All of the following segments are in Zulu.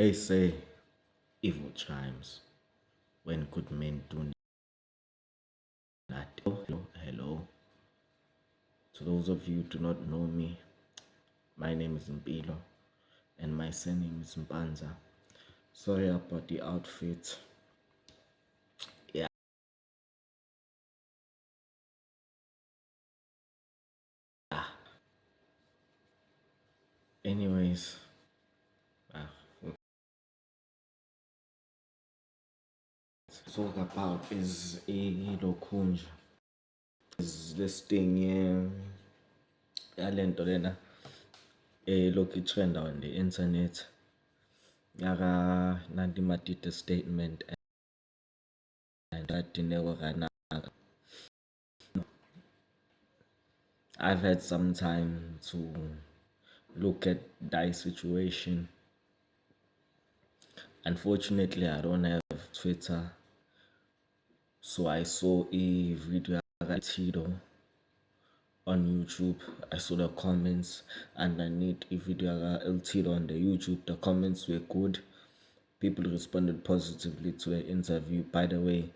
They say evil chimes when good men do not. Hello. To those of you who do not know me, my name is Mpilo and my surname is Mpanza. Sorry about the outfit. Yeah. Anyways, what to talk about is Lokunja. Is this thing yalento lena lokhu i-trend on the internet. Yaka Nandi Matita statement and that never ran out. I've had some time to look at that situation. Unfortunately, I don't have Twitter, so I saw a video of Tito on YouTube. I saw the comments underneath a video of El Tito on the YouTube. The comments were good. People responded positively to the interview. By the way,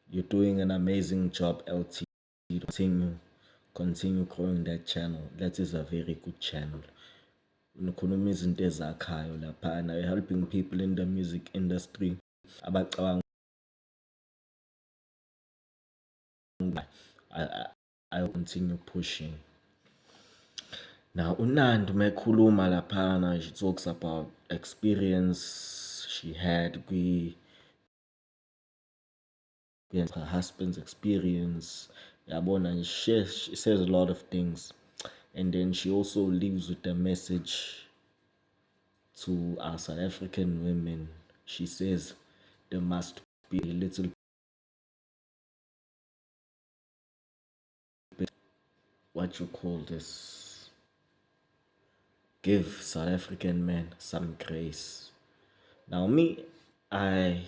you're doing an amazing job, El Tito. Continue growing that channel. That is a very good channel. Ukhuluma izinto ezakhayo laphana. You're helping people in the music industry. I'll continue pushing. Now, uNandi mekhuluma laphana, she talks about experience she had with her husband's experience. And she says a lot of things. And then she also leaves with a message to our South African women. She says there must be a little bit, what you call this, give South African men some grace. Now me, I'm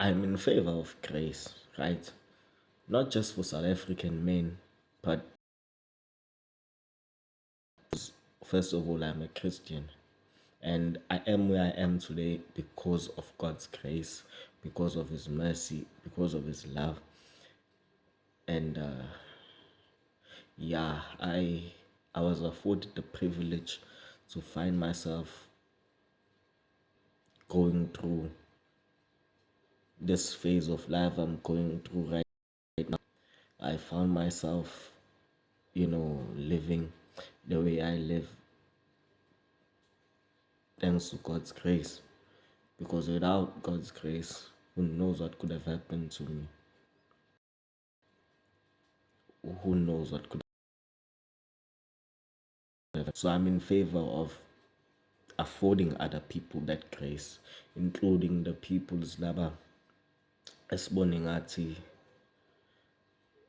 in favor of grace, right? Not just for South African men, but first of all, I'm a Christian. And I am where I am today because of God's grace, because of His mercy, because of His love. And yeah, I was afforded the privilege to find myself going through this phase of life I'm going through right now. I found myself, living the way I live thanks to God's grace. Because without God's grace, who knows what could have happened to me? Who knows what could have happened? So I'm in favor of affording other people that grace, including the people's laba esibone ngathi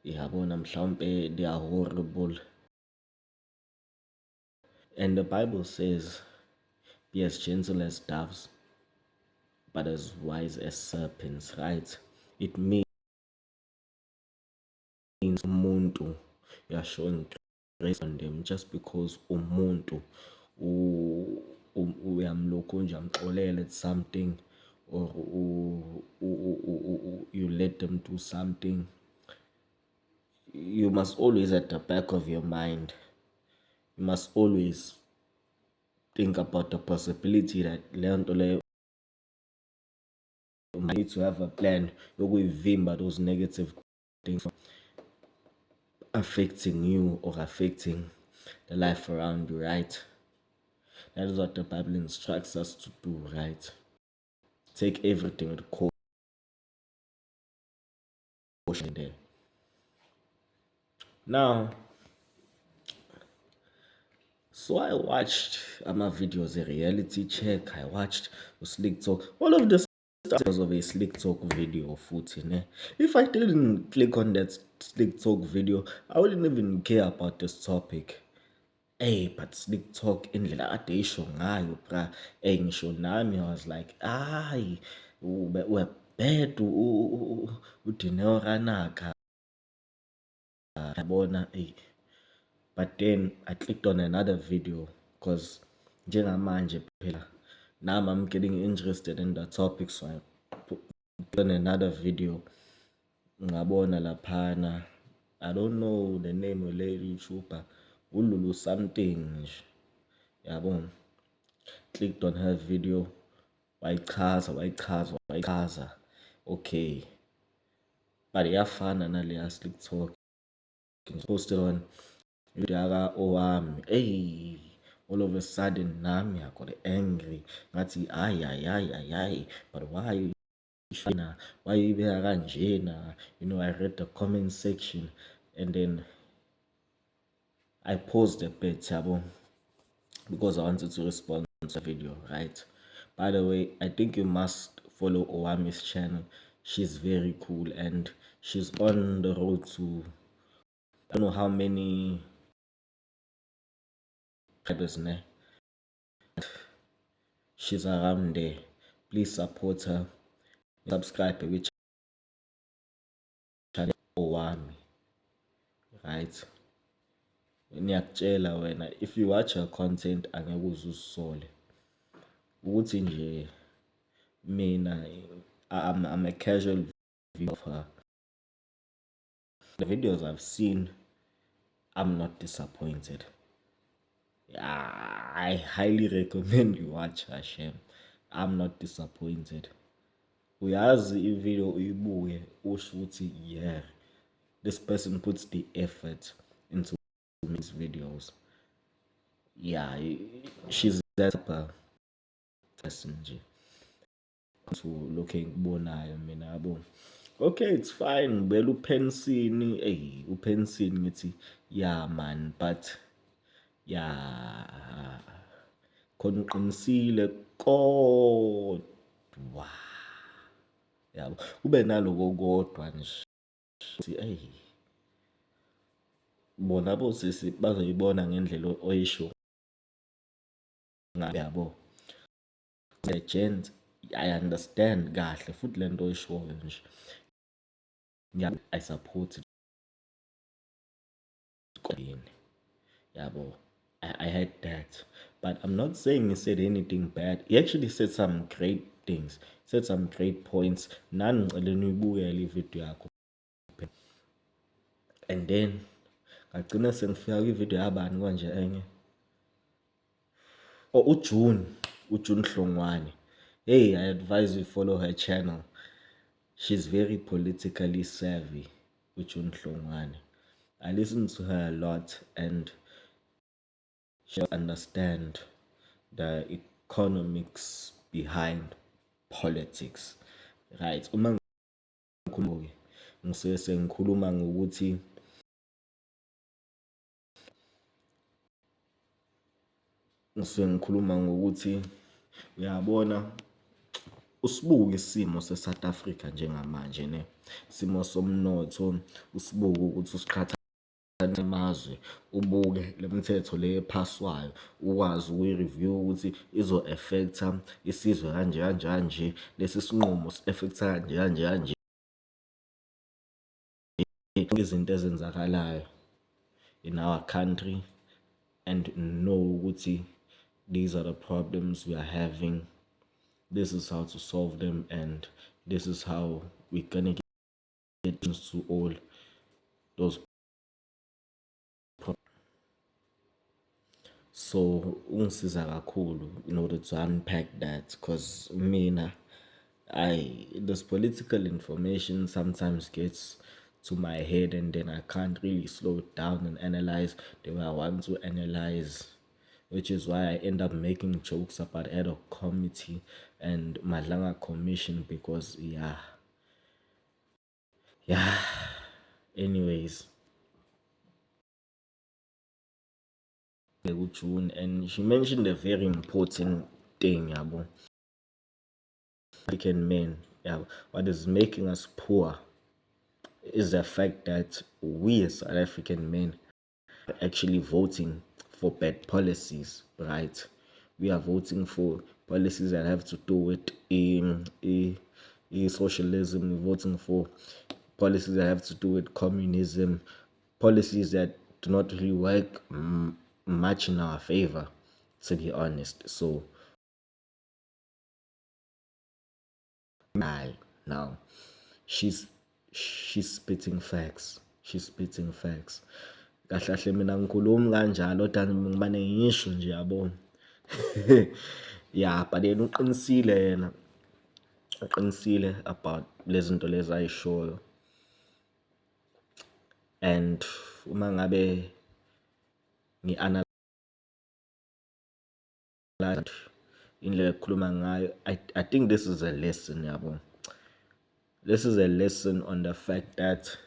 yabona mhlawumbe they are horrible. And the Bible says, be as gentle as doves, but as wise as serpents, right? It means umuntu, you are showing grace on them just because umuntu uyamlokhu nje amxolele something, or you let them do something. You must always, at the back of your mind, you must always think about the possibility that you need to have a plan yokuyivimba those negative things from affecting you or affecting the life around you, right? That is what the Bible instructs us to do, right? Take everything with caution there. Now, so I watched my videos, a reality check. I watched a Slick Talk. All of this was of a Slick Talk video footage. If I didn't click on that Slick Talk video, I wouldn't even care about this topic. Hey, but Slick Talk indlela ade isho ngayo bra. Hey, ngisho nami, I was like, ayi, webhed uDineo Ranaka. Yabona, hey. But then I clicked on another video because njengamanje phela now I'm getting interested in the topic, so I put on another video. Ngabona laphana, I don't know the name of the YouTuber, Ululu something nje, yabona. Clicked on her video, wayichaza, okay, but iyafana naleya Slick Talk. Posted on video yaka Owami, hey, all of a sudden nami I got angry ngathi ay, but why Shana, why you be kanjena? You know, I read the comment section and then I paused a bit, yabo, because I wanted to respond to the video, right? By the way, I think you must follow Owami's channel. She's very cool and she's on the road to, I don't know how many subscribers now. She's around there. Please support her. Subscribe to which channel Owami, right? Ngiyakutshela wena, if you watch her content angeke uze uzisole ukuthi nje mina I'm a casual viewer of her. The videos I've seen, I'm not disappointed. I highly recommend you watch her, Shem. I'm not disappointed. Uyazi ivideo uyibuke usho ukuthi yeah, this person puts the effort into his videos. Yeah, she's that person nje to lokho engikubonayo mina yabo. Okay, it's fine. Ngibela uPensini, hey, uPensini ngithi yeah man, but yeah, khona uqinisile kodwa yabo ube naloko kodwa nje hey, bona bosisi bazoyibona ngendlela oyisho ngayo yabo. The gent, I understand kahle futhi lento oyishoyo nje. Yeah, I support it. Yabo, I heard that, but I'm not saying he said anything bad. He actually said some great things, said some great points. Nani ngicela uyibukele ivideo yakho. And then ngagcina sengifika kwivideo yabani kanje enye. Oh, uJune Hlongwane. Hey, I advise you follow her channel. She's very politically savvy, uJune Hlongwane. I listen to her a lot and she understand the economics behind politics, right? Uma ngikhuluma ngisuke sengikhuluma ngokuthi uyabona usibuke isimo seSouth Africa njengamanje ne isimo somnotho, usibuke ukuthi usiqhatha amazwe, ubuke lemithetho le ephaswayo, ukwazi ukuyi-review ukuthi izo-affecta isizwe kanje lesi sinqumo si-affecta kanje izinto ezenzakalayo in our country and know ukuthi these are the problems we are having, this is how to solve them, and this is how we're gonna get to all those problems. So ungisiza kakhulu in order to unpack that, because this political information sometimes gets to my head and then I can't really slow it down and analyze the way I want to analyze, which is why I end up making jokes about ad hoc committee and Madlanga Commission, because anyways, June, and she mentioned a very important thing, yabo. African men, what is making us poor is the fact that we as South African men are actually voting for bad policies, right? We are voting for policies that have to do with socialism. We're voting for policies that have to do with communism, policies that do not really work much in our favor, to be honest. So hayi now she's spitting facts. She's spitting facts. Kahle kahle mina ngikhulumi kanjalo kodwa ngimane ngisho nje yabona. Yeah, but yena uqinisile about lezi zinto lezi ayishoyo. And uma ngabe ngi-analyze indlela ekukhuluma ngayo, I think this is a lesson yabo. This is a lesson on the fact that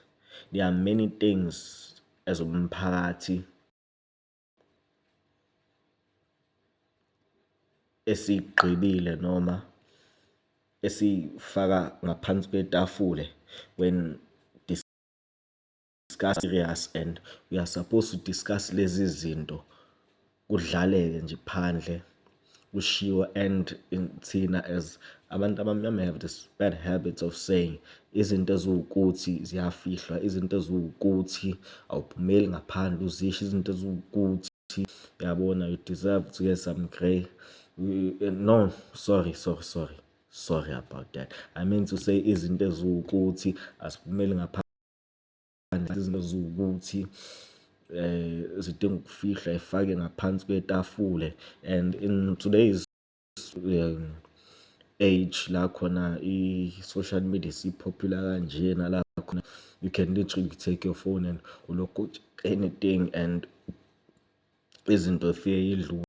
there are many things as umphakathi esigqibile noma esifaka ngaphansi kwetafule when discuss serious, and we are supposed to discuss lezi zinto kudlaleke nje phandle kushiwo. And thina as abantu abamnyama have this bad habit of saying izinto eziwukuthi ziyafihlwa, izinto eziwukuthi awuphumeli ngaphandle uzisho, izinto eziwukuthi yabona you deserve to get some grey. No, sorry about that. I meant to say izinto eziwukuthi asiphumeli ngaphandle, izinto eziwukuthi zidinga ukufihlwa ifake ngaphansi kwetafule. And in today's age la khona i-social media isipopular kanjena, la khona you can literally take your phone and ulook anything and izinto fike idlule.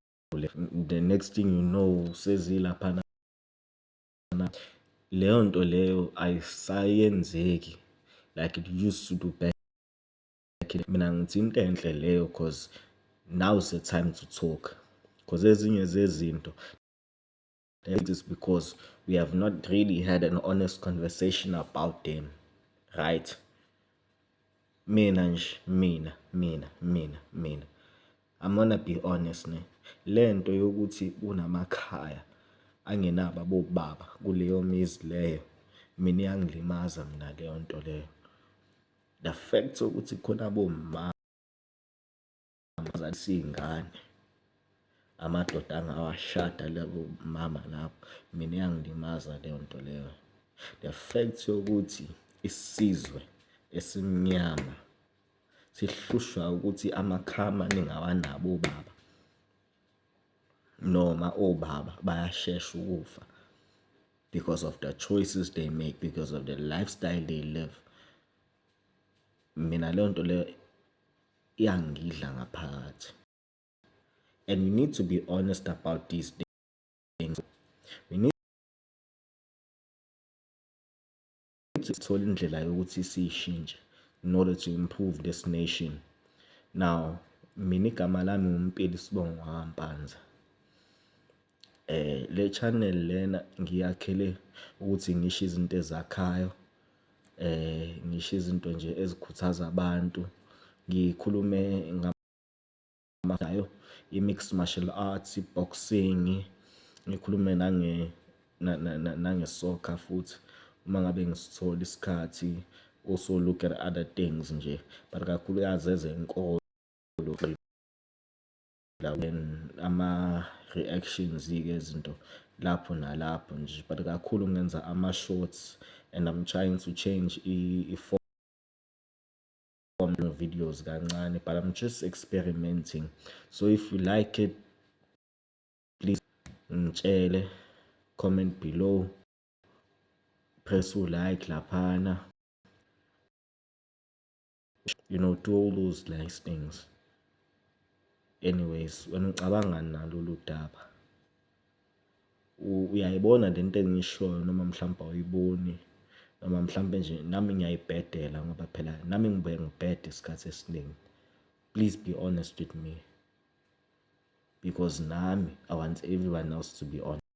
The next thing you know sezilaphana. Leyo nto leyo ayisayenzeki like it used to do back. Mina ngithi into enhle leyo cause now is the time to talk, cause ezinye zezinto it's because we have not really had an honest conversation about them, right? Mina I'm gonna be honest ne, lento yokuthi kunamakhaya angenabo abobaba kuleyo mizi leyo, mina iyangilimaza mina leyo nto leyo. The fact ukuthi khona abomama siyingane amadoda angawashada labo mama lapho, mina iyangilimaza leyo nto leyo. The fact yokuthi isizwe esimnyama sihlushwa ukuthi amakhaya amaningi awanabo obaba noma obaba bayashesha ukufa because of the choices they make, because of the lifestyle they live. Mina leyo nto leyo iyangidla ngaphakathi. And we need to be honest about these things. We need to thola indlela yokuthi siyishintshe in order to improve this nation. Now, mina igama lami uMpeli Sibongo Hampanza. Le channel lena ngiyakhele ukuthi ngisho izinto ezakhayo, ngisho izinto nje ezikhuthaza abantu, ngikhulume ngamayo i-mixed martial arts, boxing, ngikhulume nange-soccer futhi uma ngabe ngisithola isikhathi, also look at other things nje, but kakhulukazi ezenkolo ama-reactions-ke ezinto lapho nalapho nje, but kakhulu ngenza ama-shorts and I'm trying to change i-form videos kancane, but I'm just experimenting. So if you like it, please ngitshele, comment below, press like laphana, you know, do all those nice things. Anyways, wena ucabanga nalolu daba, uyayibona lento engiyishoyo noma mhlawumbe awuyiboni, noma mhlawumbe nje nami ngiyayibhedela ngoba phela nami ngibuye ngibhede isikhathi esiningi. Please be honest with me, because nami I want everyone else to be honest.